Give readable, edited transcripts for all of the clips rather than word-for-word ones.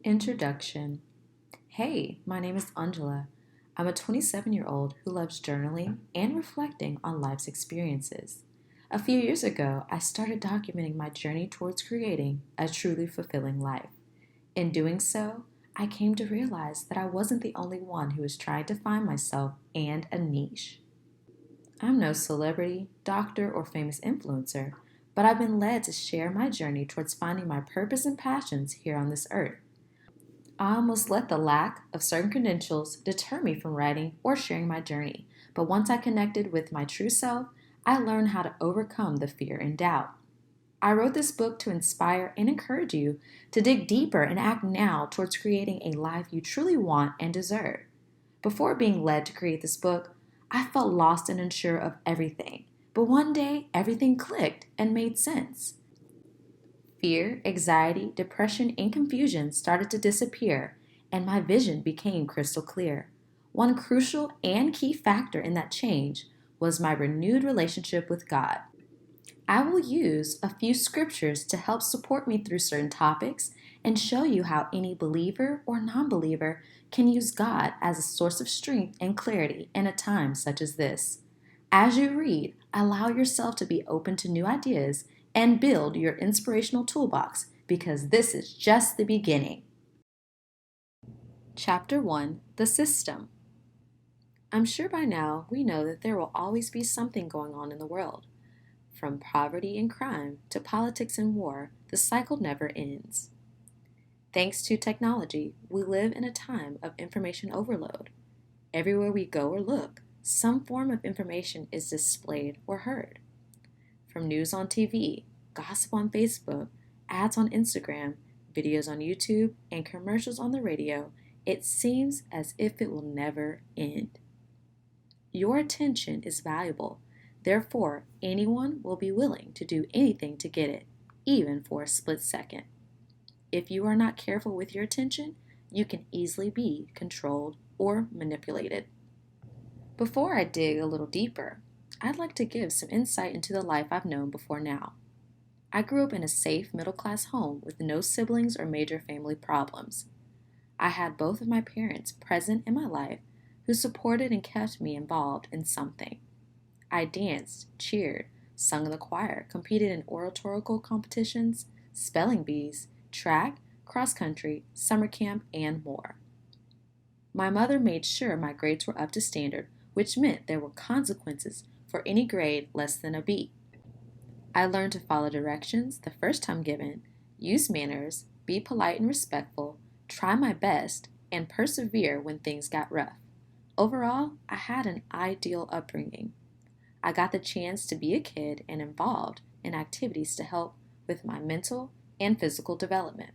Introduction. Hey, my name is Unjala. I'm a 27-year-old who loves journaling and reflecting on life's experiences. A few years ago, I started documenting my journey towards creating a truly fulfilling life. In doing so, I came to realize that I wasn't the only one who was trying to find myself and a niche. I'm no celebrity, doctor, or famous influencer, but I've been led to share my journey towards finding my purpose and passions here on this earth. I almost let the lack of certain credentials deter me from writing or sharing my journey, but once I connected with my true self, I learned how to overcome the fear and doubt. I wrote this book to inspire and encourage you to dig deeper and act now towards creating a life you truly want and deserve. Before being led to create this book, I felt lost and unsure of everything, but one day everything clicked and made sense. Fear, anxiety, depression, and confusion started to disappear, and my vision became crystal clear. One crucial and key factor in that change was my renewed relationship with God. I will use a few scriptures to help support me through certain topics and show you how any believer or non believer can use God as a source of strength and clarity in a time such as this. As you read, allow yourself to be open to new ideas and build your inspirational toolbox because this is just the beginning. Chapter 1: The System. I'm sure by now we know that there will always be something going on in the world. From poverty and crime to politics and war, the cycle never ends. Thanks to technology, we live in a time of information overload. Everywhere we go or look, some form of information is displayed or heard. From news on TV, gossip on Facebook, ads on Instagram, videos on YouTube, and commercials on the radio, it seems as if it will never end. Your attention is valuable. Therefore, anyone will be willing to do anything to get it, even for a split second. If you are not careful with your attention, you can easily be controlled or manipulated. Before I dig a little deeper, I'd like to give some insight into the life I've known before now. I grew up in a safe middle-class home with no siblings or major family problems. I had both of my parents present in my life who supported and kept me involved in something. I danced, cheered, sung in the choir, competed in oratorical competitions, spelling bees, track, cross country, summer camp, and more. My mother made sure my grades were up to standard, which meant there were consequences for any grade less than a B. I learned to follow directions the first time given, use manners, be polite and respectful, try my best, and persevere when things got rough. Overall, I had an ideal upbringing. I got the chance to be a kid and involved in activities to help with my mental and physical development.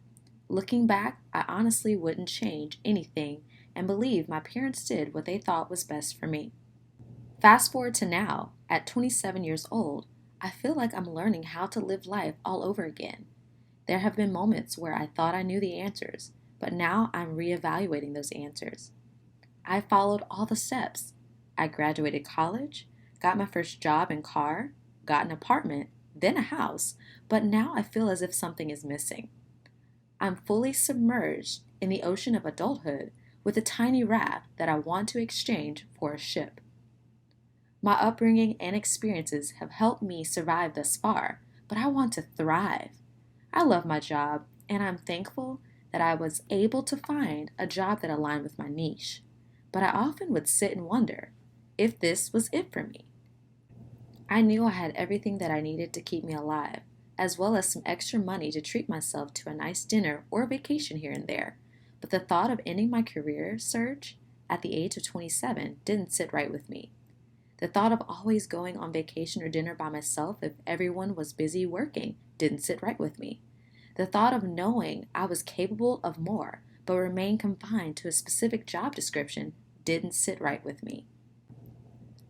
Looking back, I honestly wouldn't change anything and believe my parents did what they thought was best for me. Fast forward to now, at 27 years old, I feel like I'm learning how to live life all over again. There have been moments where I thought I knew the answers, but now I'm reevaluating those answers. I followed all the steps. I graduated college, got my first job and car, got an apartment, then a house, but now I feel as if something is missing. I'm fully submerged in the ocean of adulthood with a tiny raft that I want to exchange for a ship. My upbringing and experiences have helped me survive thus far, but I want to thrive. I love my job, and I'm thankful that I was able to find a job that aligned with my niche. But I often would sit and wonder if this was it for me. I knew I had everything that I needed to keep me alive, as well as some extra money to treat myself to a nice dinner or vacation here and there. But the thought of ending my career search at the age of 27 didn't sit right with me. The thought of always going on vacation or dinner by myself if everyone was busy working didn't sit right with me. The thought of knowing I was capable of more but remained confined to a specific job description didn't sit right with me.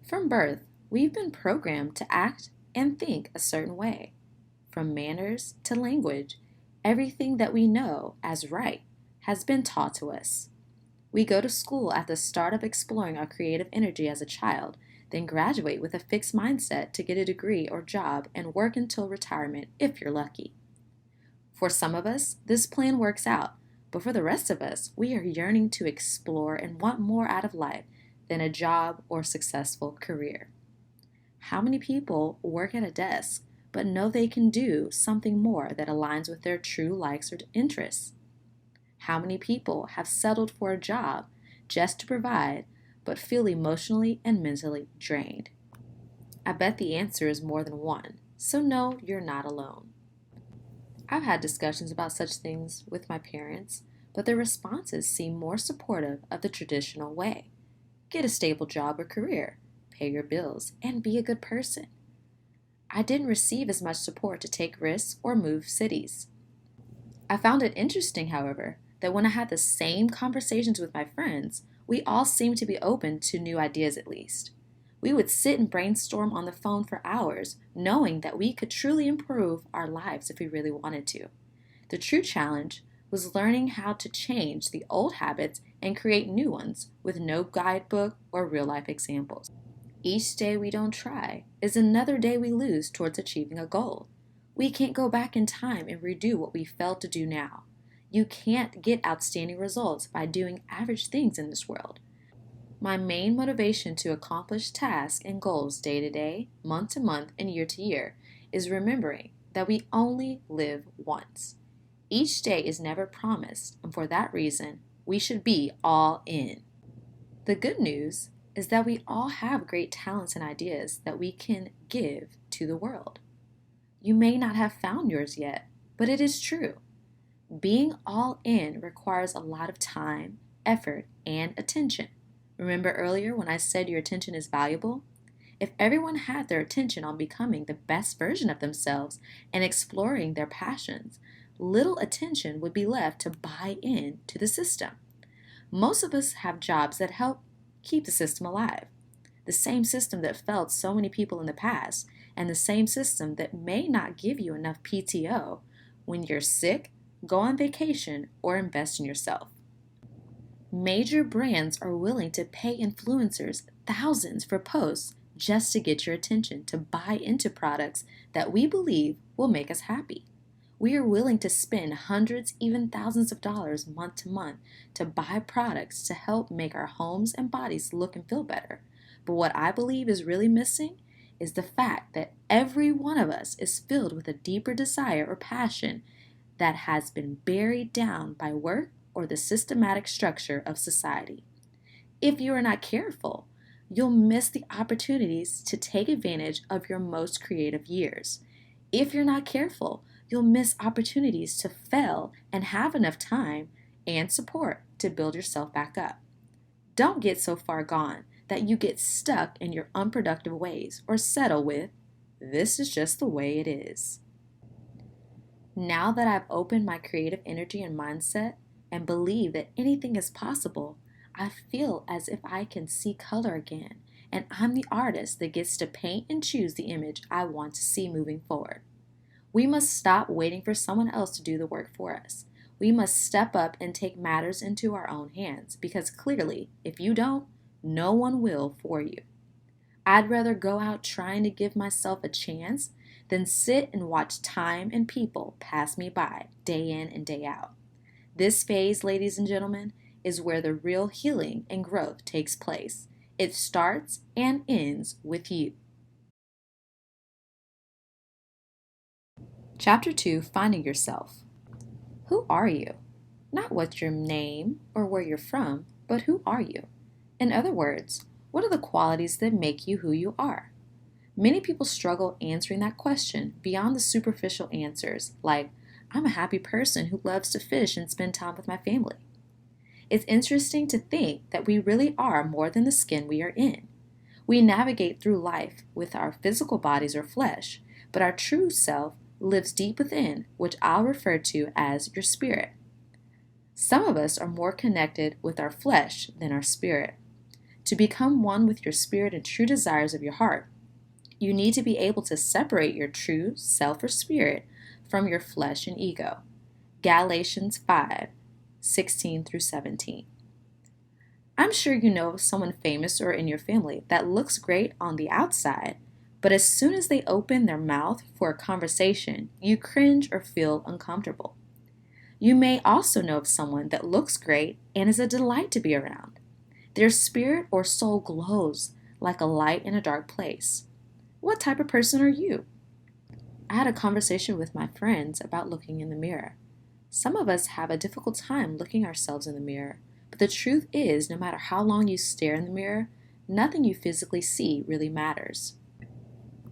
From birth, we've been programmed to act and think a certain way. From manners to language, everything that we know as right has been taught to us. We go to school at the start of exploring our creative energy as a child, then graduate with a fixed mindset to get a degree or job and work until retirement if you're lucky. For some of us, this plan works out, But for the rest of us, we are yearning to explore and want more out of life than a job or successful career. How many people work at a desk but know they can do something more that aligns with their true likes or interests? How many people have settled for a job just to provide but feel emotionally and mentally drained? I bet the answer is more than one, so no, you're not alone. I've had discussions about such things with my parents, but their responses seem more supportive of the traditional way. Get a stable job or career, pay your bills, and be a good person. I didn't receive as much support to take risks or move cities. I found it interesting, however, that when I had the same conversations with my friends, we all seemed to be open to new ideas at least. We would sit and brainstorm on the phone for hours, knowing that we could truly improve our lives if we really wanted to. The true challenge was learning how to change the old habits and create new ones with no guidebook or real life examples. Each day we don't try is another day we lose towards achieving a goal. We can't go back in time and redo what we failed to do now. You can't get outstanding results by doing average things in this world. My main motivation to accomplish tasks and goals day to day, month to month, and year to year is remembering that we only live once. Each day is never promised, and for that reason, we should be all in. The good news is that we all have great talents and ideas that we can give to the world. You may not have found yours yet, but it is true. Being all in requires a lot of time, effort, and attention. Remember earlier when I said your attention is valuable? If everyone had their attention on becoming the best version of themselves and exploring their passions, little attention would be left to buy in to the system. Most of us have jobs that help keep the system alive. The same system that failed so many people in the past, and the same system that may not give you enough PTO when you're sick, go on vacation, or invest in yourself. Major brands are willing to pay influencers thousands for posts just to get your attention to buy into products that we believe will make us happy. We are willing to spend hundreds, even thousands of dollars month to month to buy products to help make our homes and bodies look and feel better. But what I believe is really missing is the fact that every one of us is filled with a deeper desire or passion that has been buried down by work or the systematic structure of society. If you are not careful, you'll miss the opportunities to take advantage of your most creative years. If you're not careful, you'll miss opportunities to fail and have enough time and support to build yourself back up. Don't get so far gone that you get stuck in your unproductive ways or settle with, "This is just the way it is." Now that I've opened my creative energy and mindset and believe that anything is possible, I feel as if I can see color again, and I'm the artist that gets to paint and choose the image I want to see moving forward. We must stop waiting for someone else to do the work for us. We must step up and take matters into our own hands, because clearly, if you don't, no one will for you. I'd rather go out trying to give myself a chance than sit and watch time and people pass me by day in and day out. This phase, ladies and gentlemen, is where the real healing and growth takes place. It starts and ends with you. Chapter 2, Finding Yourself. Who are you? Not what's your name or where you're from, but who are you? In other words, what are the qualities that make you who you are? Many people struggle answering that question beyond the superficial answers, like, "I'm a happy person who loves to fish and spend time with my family." It's interesting to think that we really are more than the skin we are in. We navigate through life with our physical bodies or flesh, but our true self lives deep within, which I'll refer to as your spirit. Some of us are more connected with our flesh than our spirit. To become one with your spirit and true desires of your heart, you need to be able to separate your true self or spirit from your flesh and ego. Galatians 5:16 through 17. I'm sure you know of someone famous or in your family that looks great on the outside, but as soon as they open their mouth for a conversation, you cringe or feel uncomfortable. You may also know of someone that looks great and is a delight to be around. Their spirit or soul glows like a light in a dark place. What type of person are you? I had a conversation with my friends about looking in the mirror. Some of us have a difficult time looking ourselves in the mirror, but the truth is, no matter how long you stare in the mirror, nothing you physically see really matters.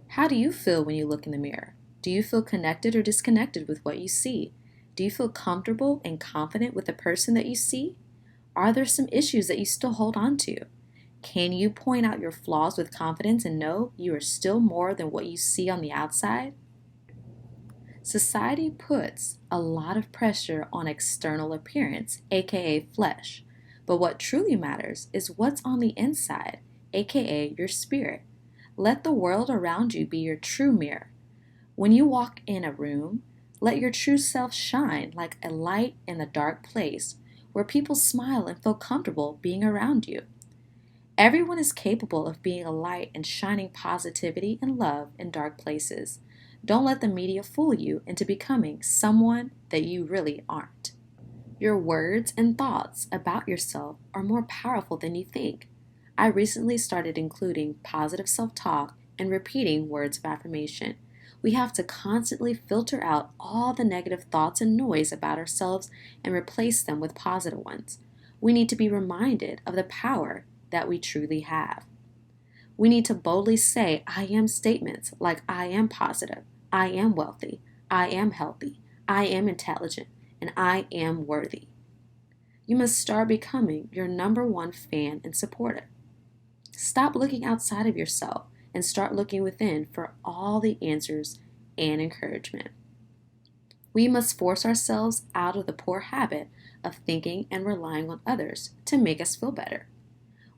How do you feel when you look in the mirror? Do you feel connected or disconnected with what you see? Do you feel comfortable and confident with the person that you see? Are there some issues that you still hold on to? Can you point out your flaws with confidence and know you are still more than what you see on the outside? Society puts a lot of pressure on external appearance, aka flesh, but what truly matters is what's on the inside, aka your spirit. Let the world around you be your true mirror. When you walk in a room, let your true self shine like a light in a dark place where people smile and feel comfortable being around you. Everyone is capable of being a light and shining positivity and love in dark places. Don't let the media fool you into becoming someone that you really aren't. Your words and thoughts about yourself are more powerful than you think. I recently started including positive self-talk and repeating words of affirmation. We have to constantly filter out all the negative thoughts and noise about ourselves and replace them with positive ones. We need to be reminded of the power that we truly have. We need to boldly say I am statements like I am positive, I am wealthy, I am healthy, I am intelligent, and I am worthy. You must start becoming your number one fan and supporter. Stop looking outside of yourself and start looking within for all the answers and encouragement. We must force ourselves out of the poor habit of thinking and relying on others to make us feel better.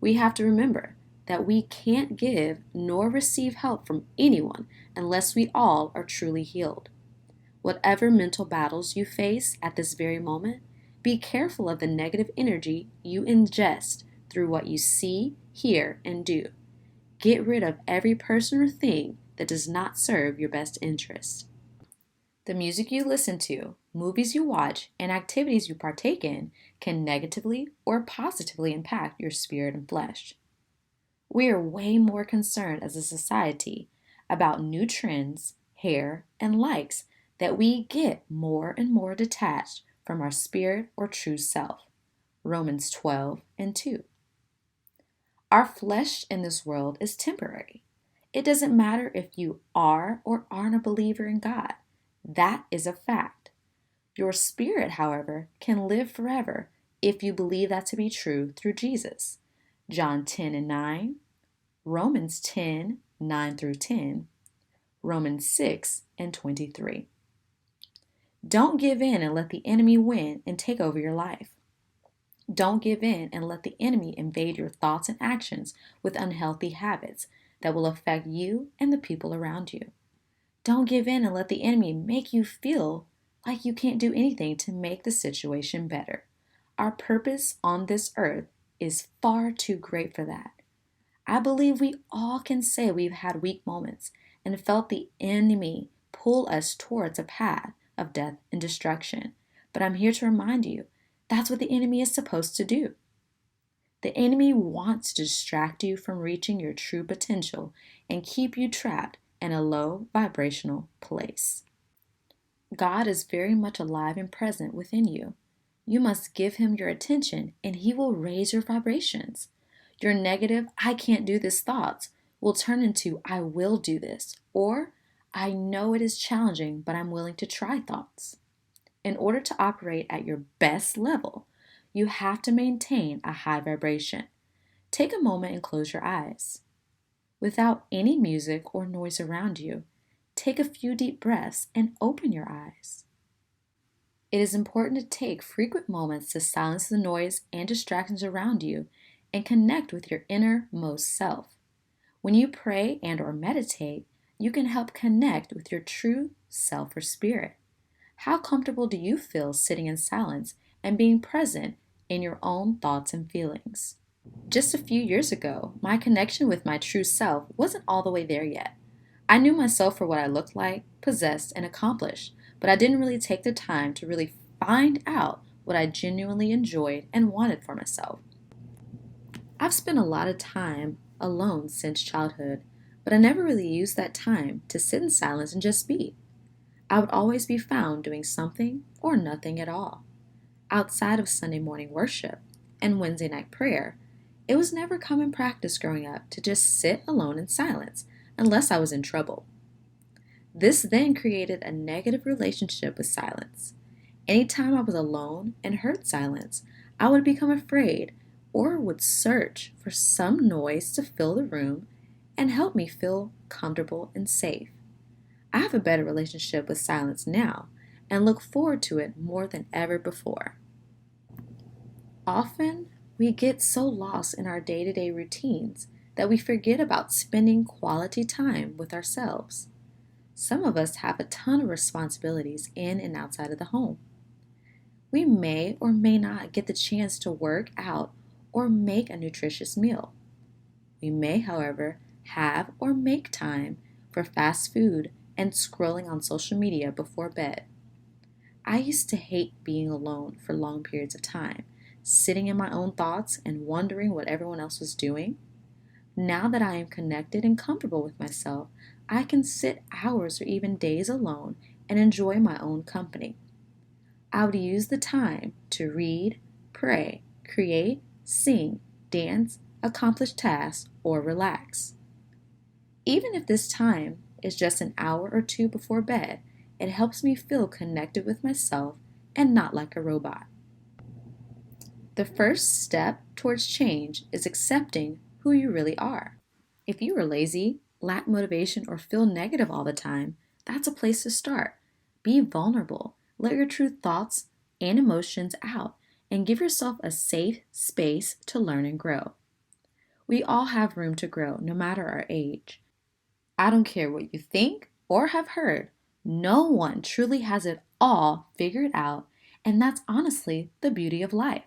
We have to remember that we can't give nor receive help from anyone unless we all are truly healed. Whatever mental battles you face at this very moment, be careful of the negative energy you ingest through what you see, hear, and do. Get rid of every person or thing that does not serve your best interest. The music you listen to, movies you watch, and activities you partake in can negatively or positively impact your spirit and flesh. We are way more concerned as a society about new trends, hair, and likes that we get more and more detached from our spirit or true self. Romans 12:2. Our flesh in this world is temporary. It doesn't matter if you are or aren't a believer in God. That is a fact. Your spirit, however, can live forever if you believe that to be true through Jesus. John 10:9, Romans 10:9-10, Romans 6:23. Don't give in and let the enemy win and take over your life. Don't give in and let the enemy invade your thoughts and actions with unhealthy habits that will affect you and the people around you. Don't give in and let the enemy make you feel like you can't do anything to make the situation better. Our purpose on this earth is far too great for that. I believe we all can say we've had weak moments and felt the enemy pull us towards a path of death and destruction. But I'm here to remind you, that's what the enemy is supposed to do. The enemy wants to distract you from reaching your true potential and keep you trapped in a low vibrational place. God is very much alive and present within you. You must give him your attention and he will raise your vibrations. Your negative, I can't do this thoughts will turn into I will do this, or I know it is challenging, but I'm willing to try thoughts. In order to operate at your best level, you have to maintain a high vibration. Take a moment and close your eyes. Without any music or noise around you, take a few deep breaths and open your eyes. It is important to take frequent moments to silence the noise and distractions around you and connect with your innermost self. When you pray and or meditate, you can help connect with your true self or spirit. How comfortable do you feel sitting in silence and being present in your own thoughts and feelings? Just a few years ago, my connection with my true self wasn't all the way there yet. I knew myself for what I looked like, possessed, and accomplished, but I didn't really take the time to really find out what I genuinely enjoyed and wanted for myself. I've spent a lot of time alone since childhood, but I never really used that time to sit in silence and just be. I would always be found doing something or nothing at all. Outside of Sunday morning worship and Wednesday night prayer, it was never common practice growing up to just sit alone in silence unless I was in trouble. This then created a negative relationship with silence. Anytime I was alone and heard silence, I would become afraid or would search for some noise to fill the room and help me feel comfortable and safe. I have a better relationship with silence now and look forward to it more than ever before. Often, we get so lost in our day-to-day routines that we forget about spending quality time with ourselves. Some of us have a ton of responsibilities in and outside of the home. We may or may not get the chance to work out or make a nutritious meal. We may, however, have or make time for fast food and scrolling on social media before bed. I used to hate being alone for long periods of time, sitting in my own thoughts and wondering what everyone else was doing. Now that I am connected and comfortable with myself, I can sit hours or even days alone and enjoy my own company. I would use the time to read, pray, create, sing, dance, accomplish tasks, or relax. Even if this time is just an hour or two before bed, it helps me feel connected with myself and not like a robot. The first step towards change is accepting who you really are. If you are lazy, lack motivation, or feel negative all the time, that's a place to start. Be vulnerable. Let your true thoughts and emotions out and give yourself a safe space to learn and grow. We all have room to grow, no matter our age. I don't care what you think or have heard. No one truly has it all figured out, and that's honestly the beauty of life.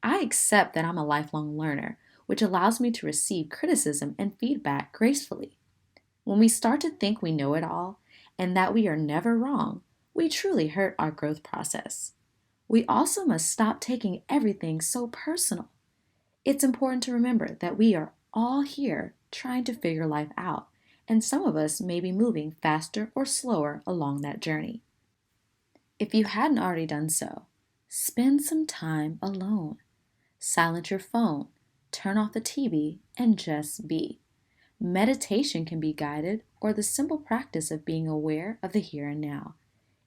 I accept that I'm a lifelong learner, which allows me to receive criticism and feedback gracefully. When we start to think we know it all and that we are never wrong, we truly hurt our growth process. We also must stop taking everything so personal. It's important to remember that we are all here trying to figure life out, and some of us may be moving faster or slower along that journey. If you hadn't already done so, spend some time alone. Silence your phone, turn off the TV, and just be. Meditation can be guided or the simple practice of being aware of the here and now.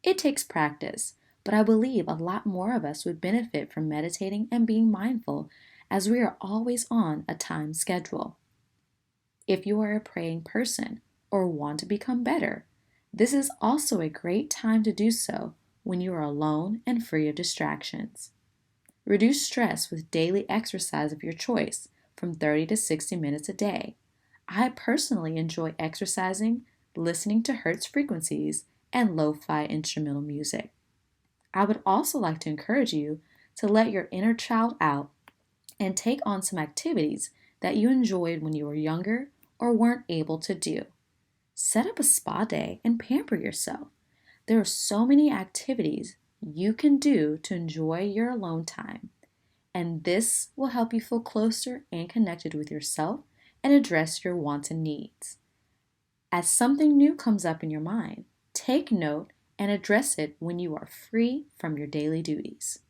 It takes practice, but I believe a lot more of us would benefit from meditating and being mindful as we are always on a time schedule. If you are a praying person or want to become better, this is also a great time to do so when you are alone and free of distractions. Reduce stress with daily exercise of your choice from 30 to 60 minutes a day. I personally enjoy exercising, listening to Hertz frequencies, and lo-fi instrumental music. I would also like to encourage you to let your inner child out and take on some activities that you enjoyed when you were younger or weren't able to do. Set up a spa day and pamper yourself. There are so many activities you can do to enjoy your alone time, and this will help you feel closer and connected with yourself and address your wants and needs. As something new comes up in your mind, take note and address it when you are free from your daily duties.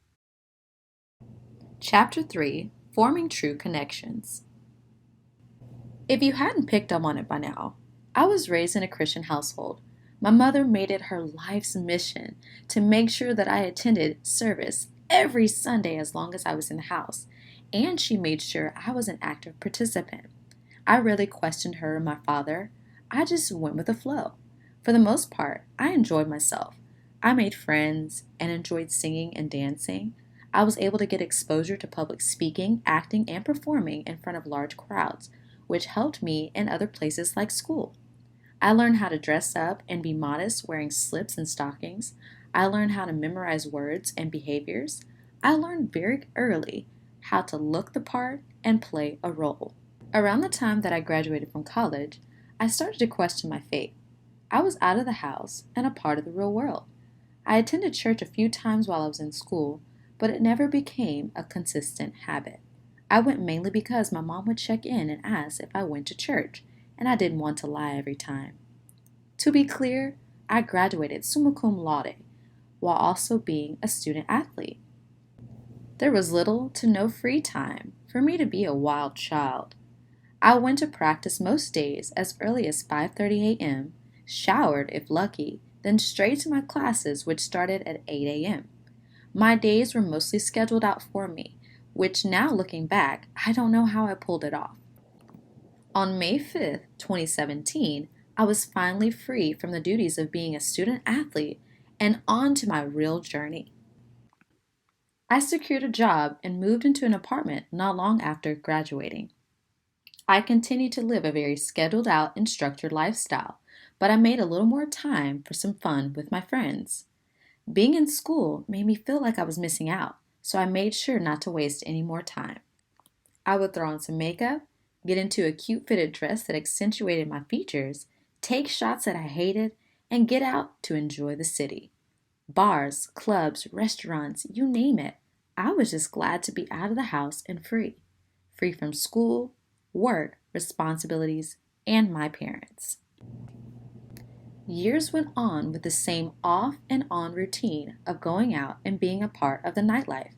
Chapter 3: Forming True Connections. If you hadn't picked up on it by now, I was raised in a Christian household. My mother made it her life's mission to make sure that I attended service every Sunday as long as I was in the house, and she made sure I was an active participant. I rarely questioned her or my father. I just went with the flow. For the most part, I enjoyed myself. I made friends and enjoyed singing and dancing. I was able to get exposure to public speaking, acting, and performing in front of large crowds, which helped me in other places like school. I learned how to dress up and be modest wearing slips and stockings. I learned how to memorize words and behaviors. I learned very early how to look the part and play a role. Around the time that I graduated from college, I started to question my faith. I was out of the house and a part of the real world. I attended church a few times while I was in school, but it never became a consistent habit. I went mainly because my mom would check in and ask if I went to church, and I didn't want to lie every time. To be clear, I graduated summa cum laude while also being a student athlete. There was little to no free time for me to be a wild child. I went to practice most days as early as 5:30 a.m., showered if lucky, then straight to my classes which started at 8 a.m. My days were mostly scheduled out for me, which now looking back, I don't know how I pulled it off. On May 5th, 2017, I was finally free from the duties of being a student athlete and on to my real journey. I secured a job and moved into an apartment not long after graduating. I continued to live a very scheduled out and structured lifestyle, but I made a little more time for some fun with my friends. Being in school made me feel like I was missing out, so I made sure not to waste any more time. I would throw on some makeup, get into a cute fitted dress that accentuated my features, take shots that I hated, and get out to enjoy the city. Bars, clubs, restaurants, you name it. I was just glad to be out of the house and free. Free from school, work, responsibilities, and my parents. Years went on with the same off and on routine of going out and being a part of the nightlife.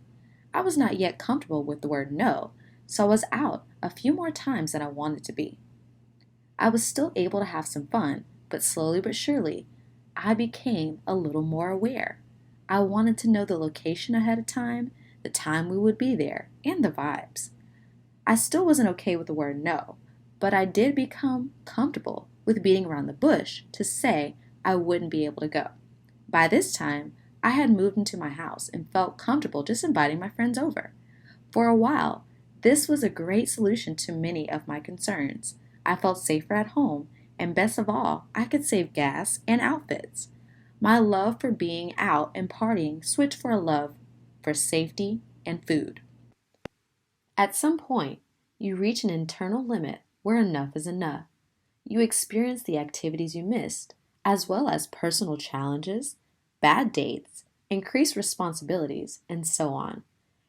I was not yet comfortable with the word no, so I was out a few more times than I wanted to be. I was still able to have some fun, but slowly but surely, I became a little more aware. I wanted to know the location ahead of time, the time we would be there, and the vibes. I still wasn't okay with the word no, but I did become comfortable with beating around the bush to say I wouldn't be able to go. By this time, I had moved into my house and felt comfortable just inviting my friends over. For a while, this was a great solution to many of my concerns. I felt safer at home, and best of all, I could save gas and outfits. My love for being out and partying switched for a love for safety and food. At some point, you reach an internal limit where enough is enough. You experience the activities you missed, as well as personal challenges, bad dates, increased responsibilities, and so on.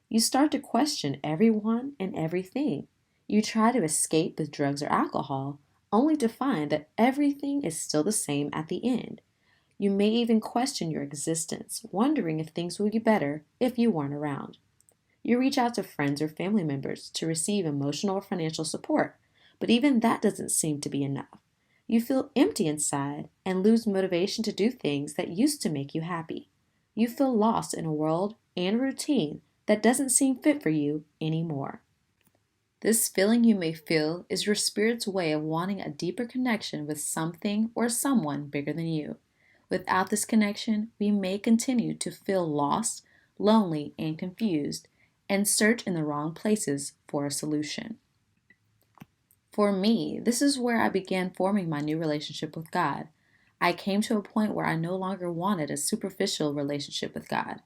You start to question everyone and everything. You try to escape with drugs or alcohol, only to find that everything is still the same at the end. You may even question your existence, wondering if things would be better if you weren't around. You reach out to friends or family members to receive emotional or financial support, but even that doesn't seem to be enough. You feel empty inside and lose motivation to do things that used to make you happy. You feel lost in a world and routine that doesn't seem fit for you anymore. This feeling you may feel is your spirit's way of wanting a deeper connection with something or someone bigger than you. Without this connection, we may continue to feel lost, lonely, and confused, and search in the wrong places for a solution. For me, this is where I began forming my new relationship with God. I came to a point where I no longer wanted a superficial relationship with God.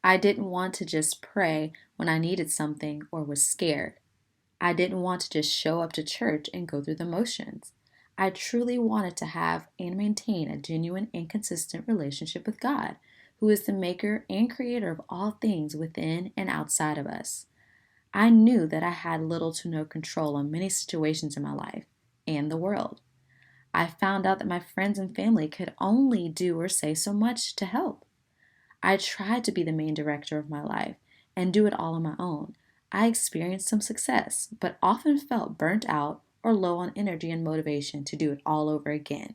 I didn't want to just pray when I needed something or was scared. I didn't want to just show up to church and go through the motions. I truly wanted to have and maintain a genuine and consistent relationship with God, who is the maker and creator of all things within and outside of us. I knew that I had little to no control on many situations in my life and the world. I found out that my friends and family could only do or say so much to help. I tried to be the main director of my life and do it all on my own. I experienced some success, but often felt burnt out or low on energy and motivation to do it all over again.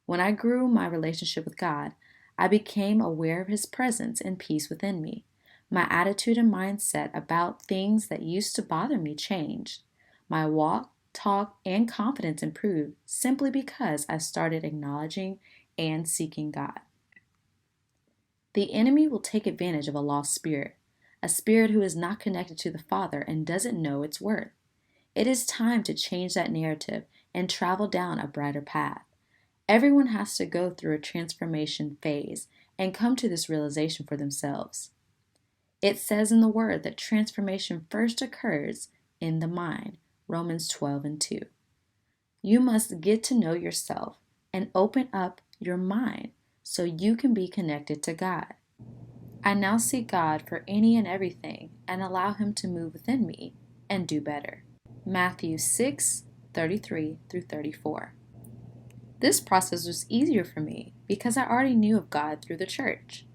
When I grew my relationship with God, I became aware of His presence and peace within me. My attitude and mindset about things that used to bother me changed. My walk, talk, and confidence improved simply because I started acknowledging and seeking God. The enemy will take advantage of a lost spirit, a spirit who is not connected to the Father and doesn't know its worth. It is time to change that narrative and travel down a brighter path. Everyone has to go through a transformation phase and come to this realization for themselves. It says in the Word that transformation first occurs in the mind, Romans 12:2. You must get to know yourself and open up your mind so you can be connected to God. I now seek God for any and everything and allow Him to move within me and do better. Matthew 6:33 through 34. This process was easier for me because I already knew of God through the church.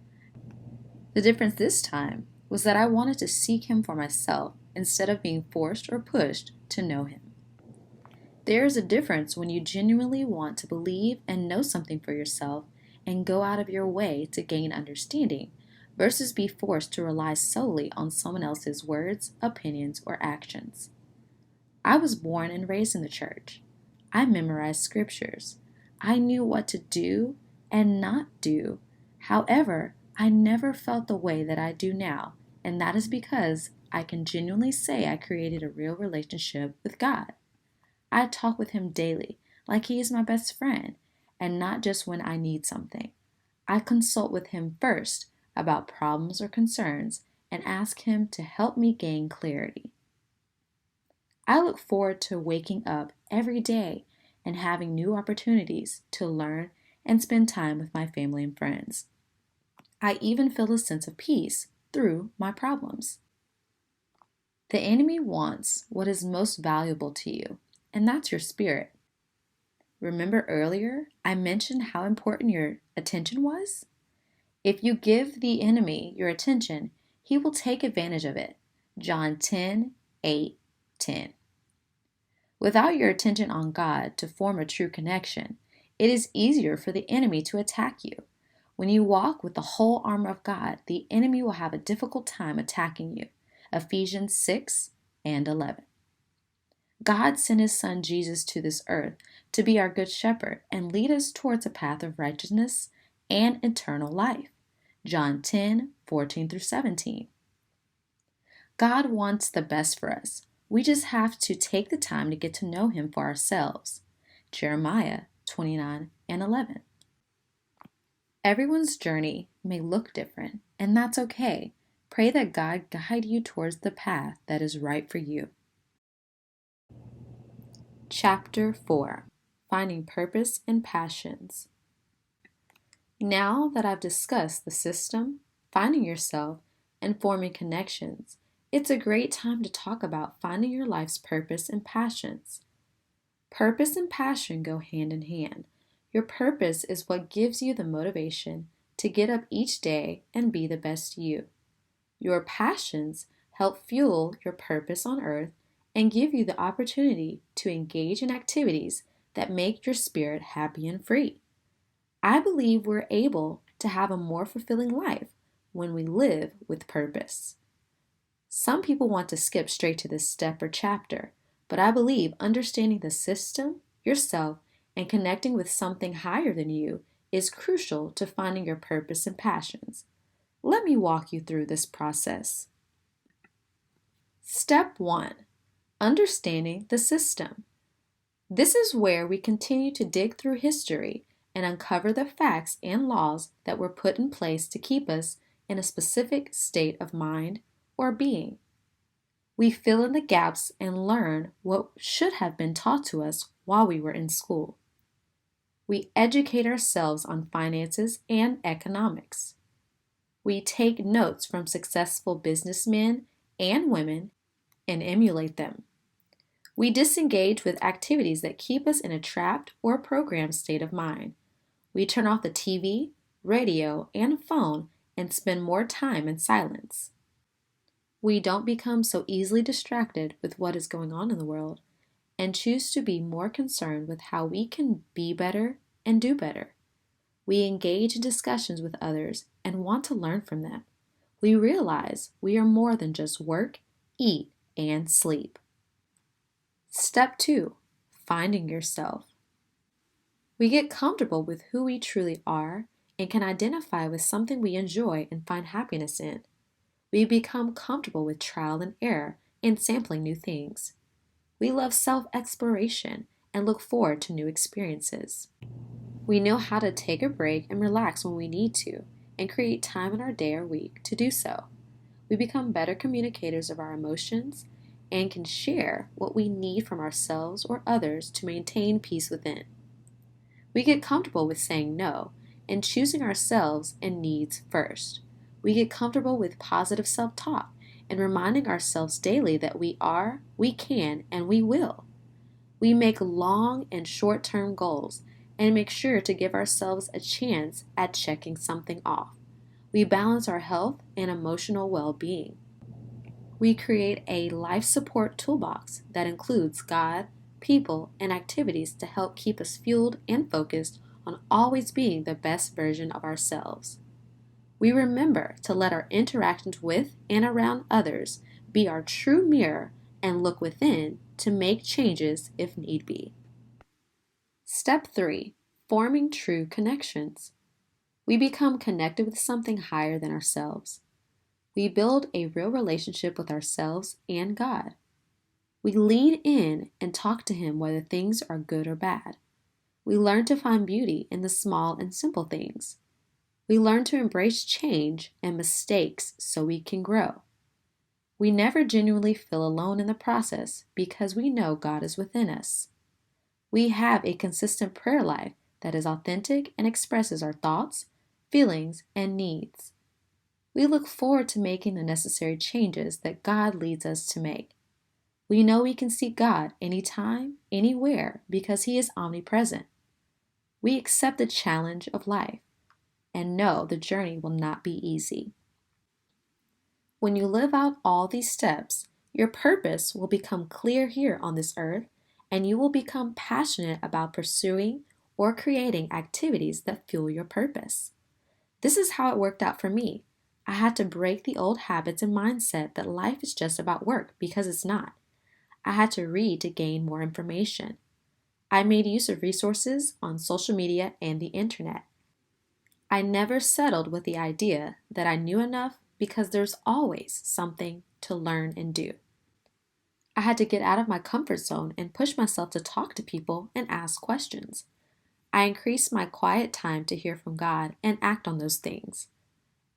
The difference this time was that I wanted to seek Him for myself instead of being forced or pushed to know Him. There is a difference when you genuinely want to believe and know something for yourself and go out of your way to gain understanding versus be forced to rely solely on someone else's words, opinions, or actions. I was born and raised in the church. I memorized scriptures. I knew what to do and not do. However, I never felt the way that I do now, and that is because I can genuinely say I created a real relationship with God. I talk with Him daily, like He is my best friend, and not just when I need something. I consult with Him first about problems or concerns and ask Him to help me gain clarity. I look forward to waking up every day and having new opportunities to learn and spend time with my family and friends. I even feel a sense of peace through my problems. The enemy wants what is most valuable to you, and that's your spirit. Remember earlier, I mentioned how important your attention was? If you give the enemy your attention, he will take advantage of it. John 10:8-10. Without your attention on God to form a true connection, it is easier for the enemy to attack you. When you walk with the whole armor of God, the enemy will have a difficult time attacking you. Ephesians 6:11. God sent His Son Jesus to this earth to be our good shepherd and lead us towards a path of righteousness and eternal life. John 10:14-17. God wants the best for us. We just have to take the time to get to know Him for ourselves. Jeremiah 29:11. Everyone's journey may look different, and that's okay. Pray that God guide you towards the path that is right for you. Chapter 4: Finding Purpose and Passions. Now that I've discussed the system, finding yourself, and forming connections, it's a great time to talk about finding your life's purpose and passions. Purpose and passion go hand in hand. Your purpose is what gives you the motivation to get up each day and be the best you. Your passions help fuel your purpose on earth and give you the opportunity to engage in activities that make your spirit happy and free. I believe we're able to have a more fulfilling life when we live with purpose. Some people want to skip straight to this step or chapter, but I believe understanding the system, yourself, and connecting with something higher than you is crucial to finding your purpose and passions. Let me walk you through this process. Step 1: Understanding the system. This is where we continue to dig through history and uncover the facts and laws that were put in place to keep us in a specific state of mind or being. We fill in the gaps and learn what should have been taught to us while we were in school. We educate ourselves on finances and economics. We take notes from successful businessmen and women and emulate them. We disengage with activities that keep us in a trapped or programmed state of mind. We turn off the TV, radio, and phone and spend more time in silence. We don't become so easily distracted with what is going on in the world and choose to be more concerned with how we can be better and do better. We engage in discussions with others and want to learn from them. We realize we are more than just work, eat, and sleep. Step 2: Finding yourself. We get comfortable with who we truly are and can identify with something we enjoy and find happiness in. We become comfortable with trial and error and sampling new things. We love self-exploration and look forward to new experiences. We know how to take a break and relax when we need to and create time in our day or week to do so. We become better communicators of our emotions and can share what we need from ourselves or others to maintain peace within. We get comfortable with saying no and choosing ourselves and needs first. We get comfortable with positive self-talk and reminding ourselves daily that we are, we can, and we will. We make long and short-term goals and make sure to give ourselves a chance at checking something off. We balance our health and emotional well-being. We create a life support toolbox that includes God, people, and activities to help keep us fueled and focused on always being the best version of ourselves. We remember to let our interactions with and around others be our true mirror and look within to make changes if need be. Step 3. Forming true connections. We become connected with something higher than ourselves. We build a real relationship with ourselves and God. We lean in and talk to Him whether things are good or bad. We learn to find beauty in the small and simple things. We learn to embrace change and mistakes so we can grow. We never genuinely feel alone in the process because we know God is within us. We have a consistent prayer life that is authentic and expresses our thoughts, feelings, and needs. We look forward to making the necessary changes that God leads us to make. We know we can seek God anytime, anywhere, because He is omnipresent. We accept the challenge of life and know the journey will not be easy. When you live out all these steps, your purpose will become clear here on this earth, and you will become passionate about pursuing or creating activities that fuel your purpose. This is how it worked out for me. I had to break the old habits and mindset that life is just about work, because it's not. I had to read to gain more information. I made use of resources on social media and the internet. I never settled with the idea that I knew enough, because there's always something to learn and do. I had to get out of my comfort zone and push myself to talk to people and ask questions. I increased my quiet time to hear from God and act on those things.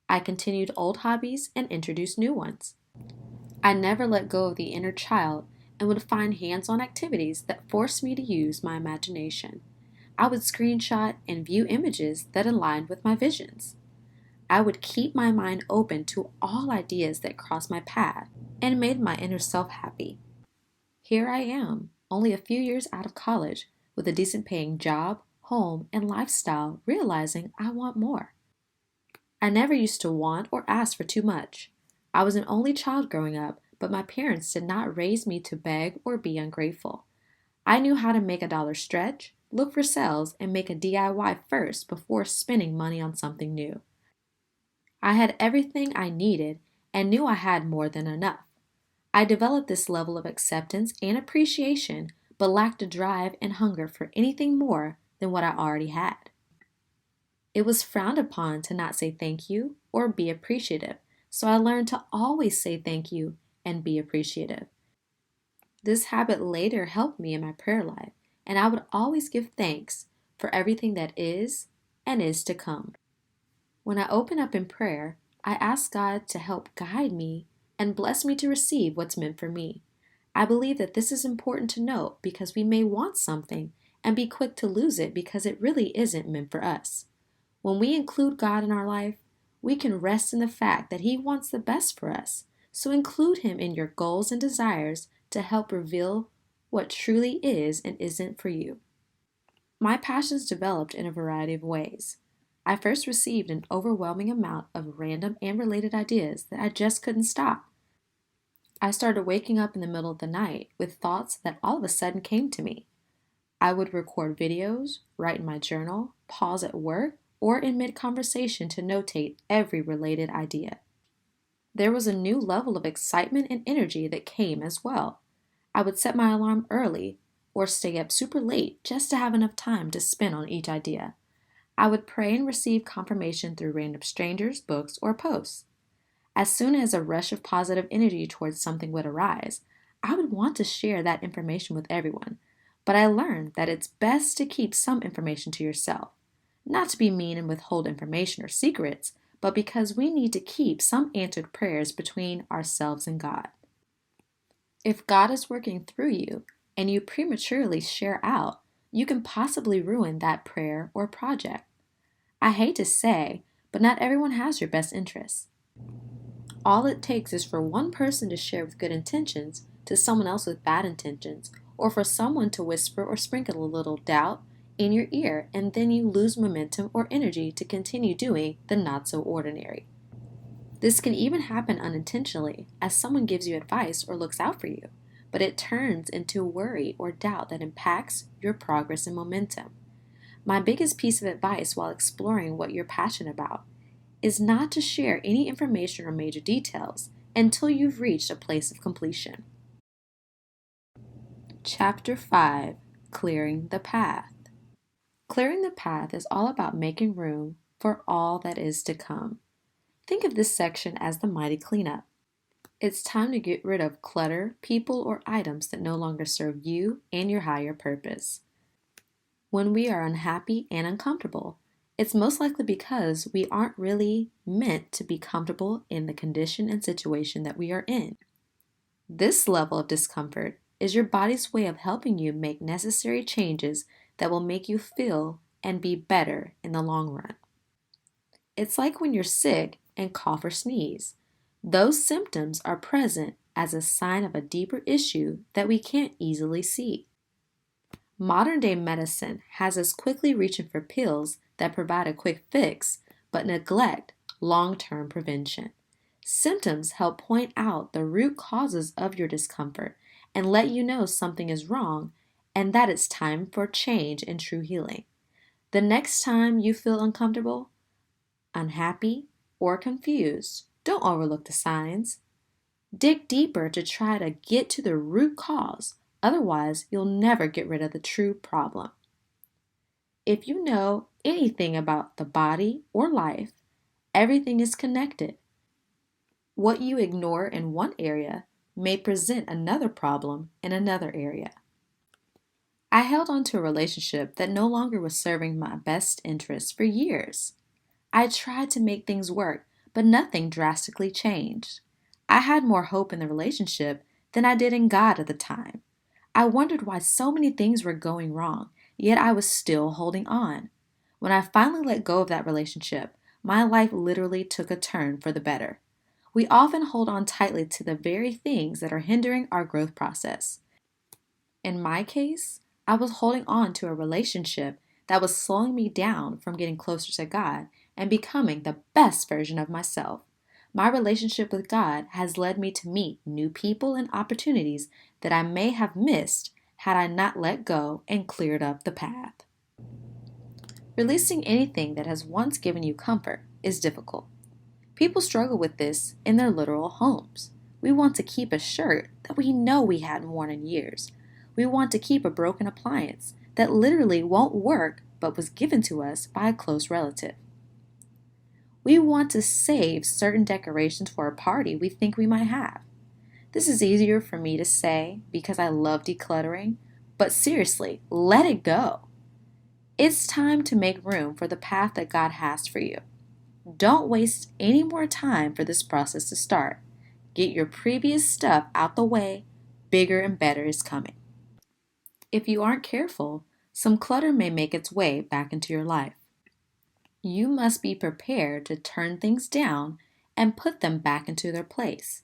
I continued old hobbies and introduced new ones. I never let go of the inner child and would find hands-on activities that forced me to use my imagination. I would screenshot and view images that aligned with my visions. I would keep my mind open to all ideas that crossed my path and made my inner self happy. Here I am, only a few years out of college, with a decent paying job, home, and lifestyle, realizing I want more. I never used to want or ask for too much. I was an only child growing up, but my parents did not raise me to beg or be ungrateful. I knew how to make a dollar stretch, look for sales, and make a DIY first before spending money on something new. I had everything I needed and knew I had more than enough. I developed this level of acceptance and appreciation, but lacked a drive and hunger for anything more than what I already had. It was frowned upon to not say thank you or be appreciative, so I learned to always say thank you and be appreciative. This habit later helped me in my prayer life, and I would always give thanks for everything that is and is to come. When I open up in prayer, I ask God to help guide me and bless me to receive what's meant for me. I believe that this is important to note, because we may want something and be quick to lose it because it really isn't meant for us. When we include God in our life, we can rest in the fact that He wants the best for us. So include Him in your goals and desires to help reveal what truly is and isn't for you. My passions developed in a variety of ways. I first received an overwhelming amount of random and related ideas that I just couldn't stop. I started waking up in the middle of the night with thoughts that all of a sudden came to me. I would record videos, write in my journal, pause at work, or in mid-conversation to notate every related idea. There was a new level of excitement and energy that came as well. I would set my alarm early or stay up super late just to have enough time to spend on each idea. I would pray and receive confirmation through random strangers, books, or posts. As soon as a rush of positive energy towards something would arise, I would want to share that information with everyone, but I learned that it's best to keep some information to yourself. Not to be mean and withhold information or secrets, but because we need to keep some answered prayers between ourselves and God. If God is working through you and you prematurely share out, you can possibly ruin that prayer or project. I hate to say, but not everyone has your best interests. All it takes is for one person to share with good intentions to someone else with bad intentions, or for someone to whisper or sprinkle a little doubt in your ear, and then you lose momentum or energy to continue doing the not so ordinary. This can even happen unintentionally, as someone gives you advice or looks out for you, but it turns into worry or doubt that impacts your progress and momentum. My biggest piece of advice while exploring what you're passionate about is not to share any information or major details until you've reached a place of completion. Chapter 5: Clearing the Path. Clearing the path is all about making room for all that is to come. Think of this section as the mighty cleanup. It's time to get rid of clutter, people, or items that no longer serve you and your higher purpose. When we are unhappy and uncomfortable, it's most likely because we aren't really meant to be comfortable in the condition and situation that we are in. This level of discomfort is your body's way of helping you make necessary changes that will make you feel and be better in the long run. It's like when you're sick and cough or sneeze. Those symptoms are present as a sign of a deeper issue that we can't easily see. Modern day medicine has us quickly reaching for pills that provide a quick fix but neglect long-term prevention. Symptoms help point out the root causes of your discomfort and let you know something is wrong and that it's time for change and true healing. The next time you feel uncomfortable, unhappy, or confused, don't overlook the signs. Dig deeper to try to get to the root cause. Otherwise, you'll never get rid of the true problem. If you know anything about the body or life, everything is connected. What you ignore in one area may present another problem in another area. I held on to a relationship that no longer was serving my best interests for years. I tried to make things work, but nothing drastically changed. I had more hope in the relationship than I did in God at the time. I wondered why so many things were going wrong, yet I was still holding on. When I finally let go of that relationship, my life literally took a turn for the better. We often hold on tightly to the very things that are hindering our growth process. In my case, I was holding on to a relationship that was slowing me down from getting closer to God and becoming the best version of myself. My relationship with God has led me to meet new people and opportunities that I may have missed had I not let go and cleared up the path. Releasing anything that has once given you comfort is difficult. People struggle with this in their literal homes. We want to keep a shirt that we know we hadn't worn in years. We want to keep a broken appliance that literally won't work but was given to us by a close relative. We want to save certain decorations for a party we think we might have. This is easier for me to say because I love decluttering, but seriously, let it go. It's time to make room for the path that God has for you. Don't waste any more time for this process to start. Get your previous stuff out the way. Bigger and better is coming. If you aren't careful, some clutter may make its way back into your life. You must be prepared to turn things down and put them back into their place.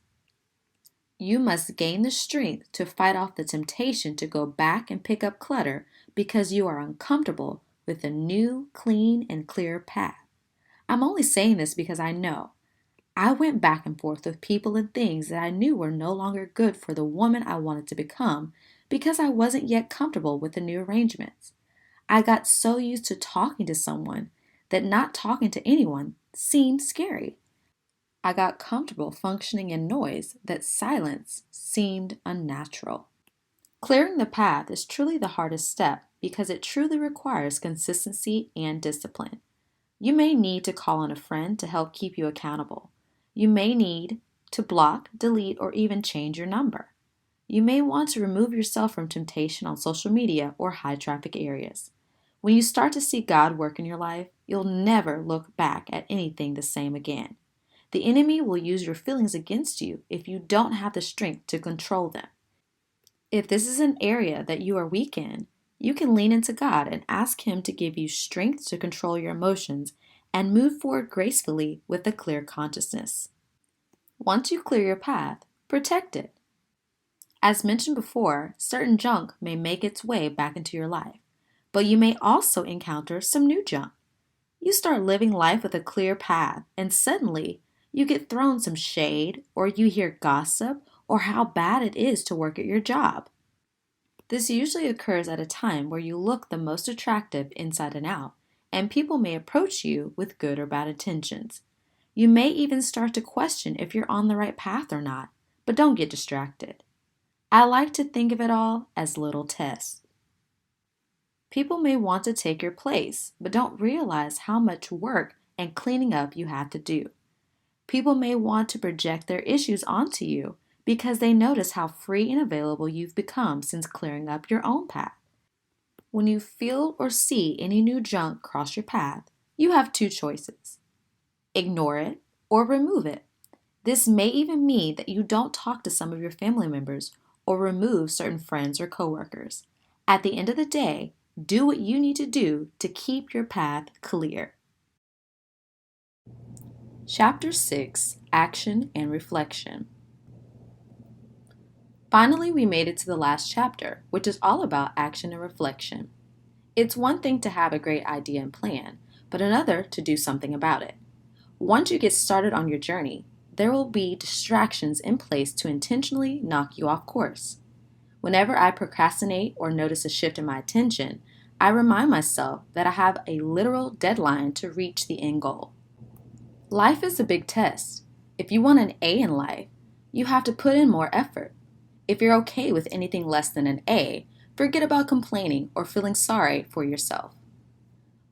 You must gain the strength to fight off the temptation to go back and pick up clutter because you are uncomfortable with a new, clean, and clear path. I'm only saying this because I know. I went back and forth with people and things that I knew were no longer good for the woman I wanted to become because I wasn't yet comfortable with the new arrangements. I got so used to talking to someone that not talking to anyone seemed scary. I got comfortable functioning in noise that silence seemed unnatural. Clearing the path is truly the hardest step because it truly requires consistency and discipline. You may need to call on a friend to help keep you accountable. You may need to block, delete, or even change your number. You may want to remove yourself from temptation on social media or high traffic areas. When you start to see God work in your life, you'll never look back at anything the same again. The enemy will use your feelings against you if you don't have the strength to control them. If this is an area that you are weak in, you can lean into God and ask Him to give you strength to control your emotions and move forward gracefully with a clear consciousness. Once you clear your path, protect it. As mentioned before, certain junk may make its way back into your life, but you may also encounter some new junk. You start living life with a clear path, and suddenly you get thrown some shade, or you hear gossip, or how bad it is to work at your job. This usually occurs at a time where you look the most attractive inside and out, and people may approach you with good or bad intentions. You may even start to question if you're on the right path or not, but don't get distracted. I like to think of it all as little tests. People may want to take your place, but don't realize how much work and cleaning up you have to do. People may want to project their issues onto you because they notice how free and available you've become since clearing up your own path. When you feel or see any new junk cross your path, you have two choices: ignore it or remove it. This may even mean that you don't talk to some of your family members or remove certain friends or coworkers. At the end of the day, do what you need to do to keep your path clear. Chapter 6: Action and Reflection. Finally, we made it to the last chapter, which is all about action and reflection. It's one thing to have a great idea and plan, but another to do something about it. Once you get started on your journey, there will be distractions in place to intentionally knock you off course. Whenever I procrastinate or notice a shift in my attention, I remind myself that I have a literal deadline to reach the end goal. Life is a big test. If you want an A in life, you have to put in more effort. If you're okay with anything less than an A, forget about complaining or feeling sorry for yourself.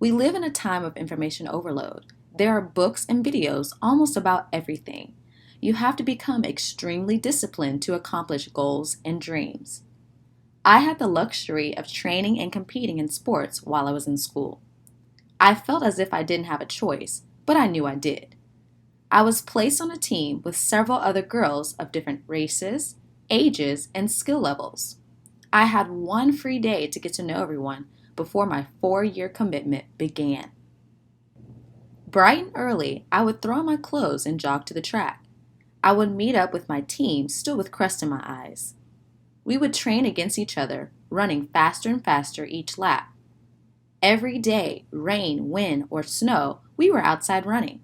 We live in a time of information overload. There are books and videos almost about everything. You have to become extremely disciplined to accomplish goals and dreams. I had the luxury of training and competing in sports while I was in school. I felt as if I didn't have a choice, but I knew I did. I was placed on a team with several other girls of different races, ages, and skill levels. I had one free day to get to know everyone before my 4-year commitment began. Bright and early, I would throw on my clothes and jog to the track. I would meet up with my team, still with crust in my eyes. We would train against each other, running faster and faster each lap. Every day, rain, wind, or snow, we were outside running.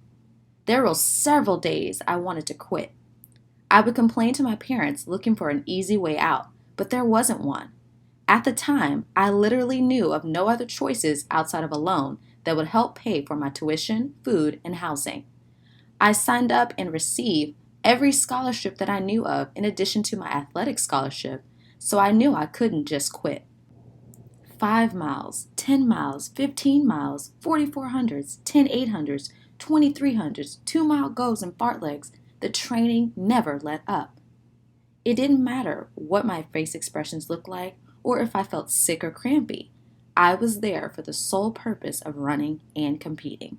There were several days I wanted to quit. I would complain to my parents looking for an easy way out, but there wasn't one. At the time, I literally knew of no other choices outside of a loan that would help pay for my tuition, food, and housing. I signed up and received every scholarship that I knew of in addition to my athletic scholarship, so I knew I couldn't just quit. 5 miles, 10 miles, 15 miles, 4400s, 10 800s, 2300s, 2-mile goes and fartlegs. The training never let up. It didn't matter what my face expressions looked like or if I felt sick or crampy. I was there for the sole purpose of running and competing.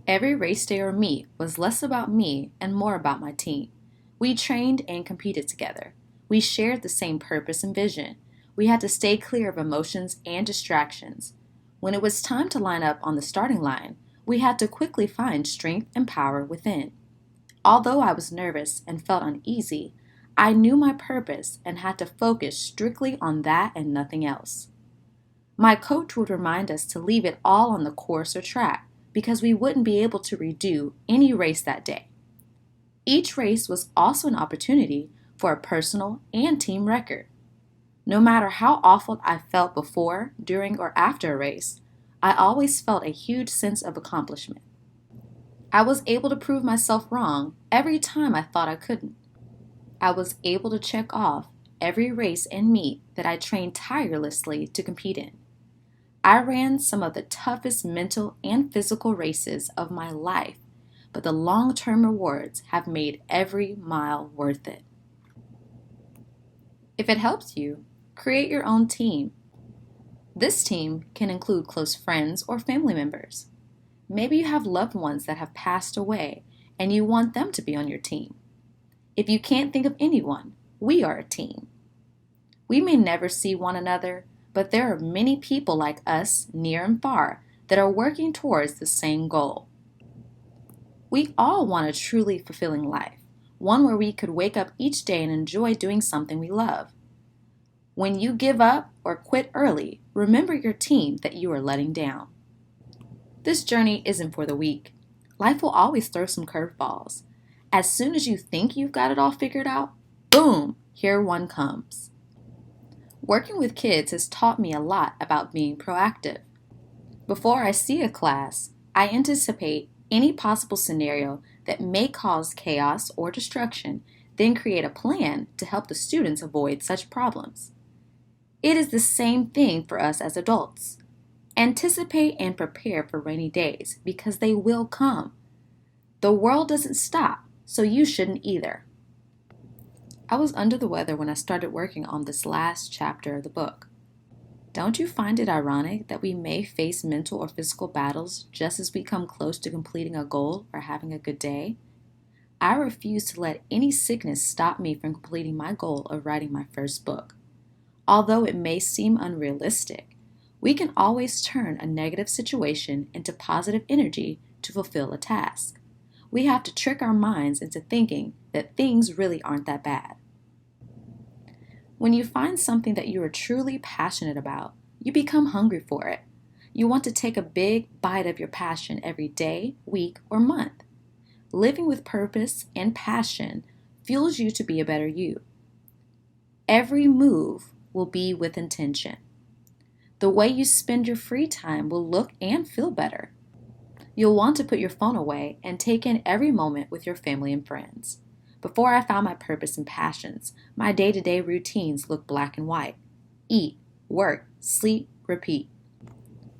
Every race day or meet was less about me and more about my team. We trained and competed together. We shared the same purpose and vision. We had to stay clear of emotions and distractions. When it was time to line up on the starting line, we had to quickly find strength and power within. Although I was nervous and felt uneasy, I knew my purpose and had to focus strictly on that and nothing else. My coach would remind us to leave it all on the course or track because we wouldn't be able to redo any race that day. Each race was also an opportunity for a personal and team record. No matter how awful I felt before, during, or after a race, I always felt a huge sense of accomplishment. I was able to prove myself wrong every time I thought I couldn't. I was able to check off every race and meet that I trained tirelessly to compete in. I ran some of the toughest mental and physical races of my life, but the long-term rewards have made every mile worth it. If it helps you, create your own team. This team can include close friends or family members. Maybe you have loved ones that have passed away and you want them to be on your team. If you can't think of anyone, we are a team. We may never see one another, but there are many people like us, near and far, that are working towards the same goal. We all want a truly fulfilling life, one where we could wake up each day and enjoy doing something we love. When you give up or quit early, remember your team that you are letting down. This journey isn't for the weak. Life will always throw some curveballs. As soon as you think you've got it all figured out, boom, here one comes. Working with kids has taught me a lot about being proactive. Before I see a class, I anticipate any possible scenario that may cause chaos or destruction, then create a plan to help the students avoid such problems. It is the same thing for us as adults. Anticipate and prepare for rainy days because they will come. The world doesn't stop, so you shouldn't either. I was under the weather when I started working on this last chapter of the book. Don't you find it ironic that we may face mental or physical battles just as we come close to completing a goal or having a good day? I refuse to let any sickness stop me from completing my goal of writing my first book. Although it may seem unrealistic, we can always turn a negative situation into positive energy to fulfill a task. We have to trick our minds into thinking that things really aren't that bad. When you find something that you are truly passionate about, you become hungry for it. You want to take a big bite of your passion every day, week, or month. Living with purpose and passion fuels you to be a better you. Every move will be with intention. The way you spend your free time will look and feel better. You'll want to put your phone away and take in every moment with your family and friends. Before I found my purpose and passions, my day-to-day routines looked black and white. Eat, work, sleep, repeat.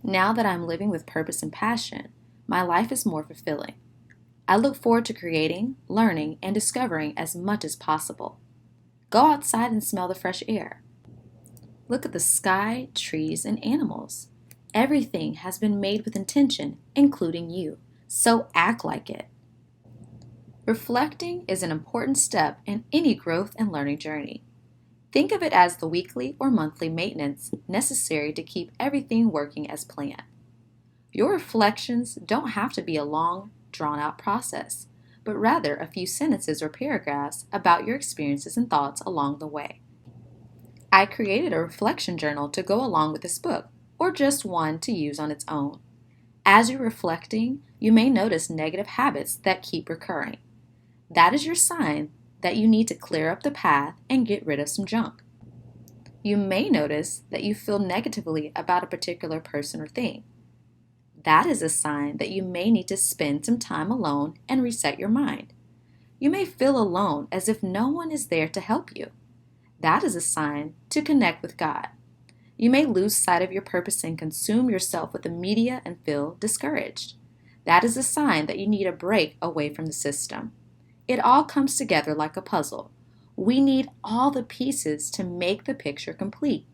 Now that I'm living with purpose and passion, my life is more fulfilling. I look forward to creating, learning, and discovering as much as possible. Go outside and smell the fresh air. Look at the sky, trees, and animals. Everything has been made with intention, including you, so act like it. Reflecting is an important step in any growth and learning journey. Think of it as the weekly or monthly maintenance necessary to keep everything working as planned. Your reflections don't have to be a long, drawn-out process, but rather a few sentences or paragraphs about your experiences and thoughts along the way. I created a reflection journal to go along with this book, or just one to use on its own. As you're reflecting, you may notice negative habits that keep recurring. That is your sign that you need to clear up the path and get rid of some junk. You may notice that you feel negatively about a particular person or thing. That is a sign that you may need to spend some time alone and reset your mind. You may feel alone as if no one is there to help you. That is a sign to connect with God. You may lose sight of your purpose and consume yourself with the media and feel discouraged. That is a sign that you need a break away from the system. It all comes together like a puzzle. We need all the pieces to make the picture complete.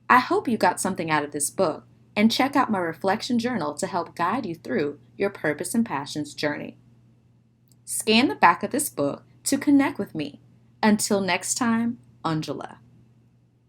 I hope you got something out of this book, and check out my reflection journal to help guide you through your purpose and passions journey. Scan the back of this book to connect with me. Until next time, Unjala.